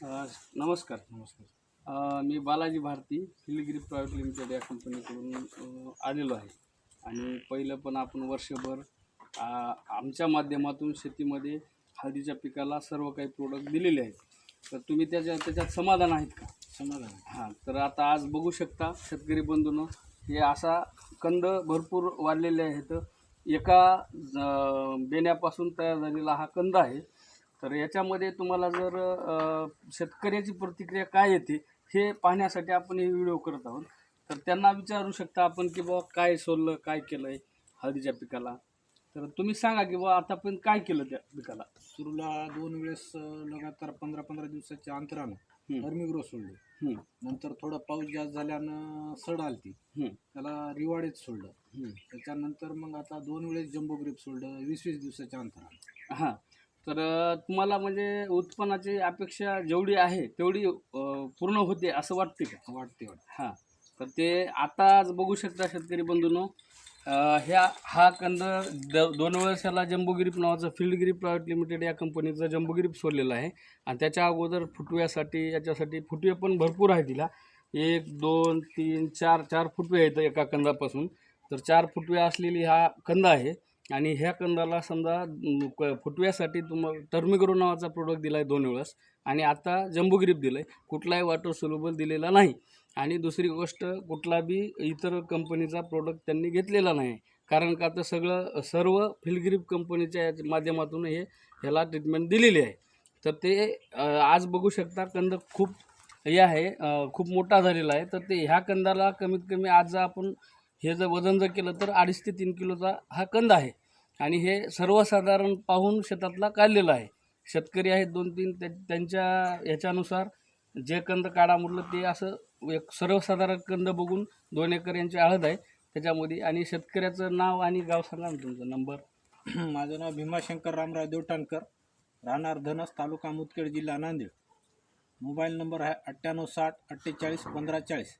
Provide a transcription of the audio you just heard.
नमस्कार. नमस्कार. मी Balaji Bharti फिलगिरी private limited या कंपनीकडून आलेलो आहे आणि पहिलं पण आपण वर्षभर आमच्या माध्यमातून शेतीमध्ये हळदीच्या पिकाला सर्व काही प्रोडक्ट दिलेले आहेत. तर तुम्ही त्याच्यात समाधान आहेत का? समाधान. हां, तर आता आज बघू शकता शेतकरी बंधूंनो, हे असा कंद भरपूर वाढलेले आहेत. एका बेण्यापासून तयार झालेला हा कंद आहे. तर याच्यामध्ये तुम्हाला जर शेतकऱ्याची प्रतिक्रिया काय येते हे पाहण्यासाठी आपण हे व्हिडिओ करत आहोत. तर त्यांना विचारू शकता आपण की बाबा काय सोललं, काय केलं आहे हळदीच्या पिकाला. तर तुम्ही सांगा की बाबा आतापर्यंत काय केलं त्या पिकाला. सुरूला 2 वेळेस लगातार 15-15 दिवसाच्या अंतरानं वर्मी सोडले. नंतर थोडा पाऊस जास्त झाल्यानं सड आलती, त्याला रिवाडेच सोडलं. त्याच्यानंतर मग आता 2 वेळेस जम्बो ग्रेप सोडलं 20-20 दिवसाच्या अंतरानं. हां, तर तुम्हाला म्हणजे उत्पन्नाची अपेक्षा जेवढी आहे तेवढी पूर्ण होते असं वाटते का? वाटते. हां, तर ते आता आज बघू शकता शेतकरी बंधूंनो, हा कंद 2 वेळेस ह्याला जम्बो ग्रीप नावाचं फिल्ड ग्रीप प्रायव्हेट लिमिटेड या कंपनीचं जम्बो ग्रीप सोडलेलं आहे. आणि त्याच्या अगोदर फुटव्यासाठी याच्यासाठी फुटवे पण भरपूर आहे तिला. 1, 2, 3, 4 फुटवे आहेत एका कंदापासून. तर 4 फुटवे असलेली हा कंद आहे. आणि ह्या कंदाला समजा फुटव्यासाठी तुम्हाला टर्मिग्रो नावाचा प्रोडक्ट दिला आहे 2 वेळेस. आणि आता जम्बो ग्रीप दिलं आहे, कुठलाही वॉटर सोल्युबल दिलेला नाही. आणि दुसरी गोष्ट, कुठला बी इतर कंपनीचा प्रोडक्ट त्यांनी घेतलेला नाही. कारण का तर सर्व फिलग्रीप कंपनीच्या माध्यमातून ह्याला ट्रीटमेंट दिलेली आहे. तर ते आज बघू शकता कंद खूप हे आहे, खूप मोठा झालेला आहे. तर ते ह्या कंदाला कमीत कमी आज आपण हे जर वजन केलं तर 2.5 ते 3 किलोचा हा कंद आहे. आणि हे सर्वसाधारण पाहून शेतातला काढलेला आहे. शेतकरी आहेत 2-3 त्यांच्या ह्याच्यानुसार जे कंद काढा म्हटलं ते असं एक सर्वसाधारण कंद बघून 2 एकर यांची हळद आहे त्याच्यामध्ये. आणि शेतकऱ्याचं नाव आणि गाव सांगा ना, तुमचा नंबर. माझं नाव भीमाशंकर रामराव देवटाणकर, राहणार धनस, तालुका मुदखेड, जिल्हा नांदेड. मोबाईल नंबर आहे 9860 48 15 40.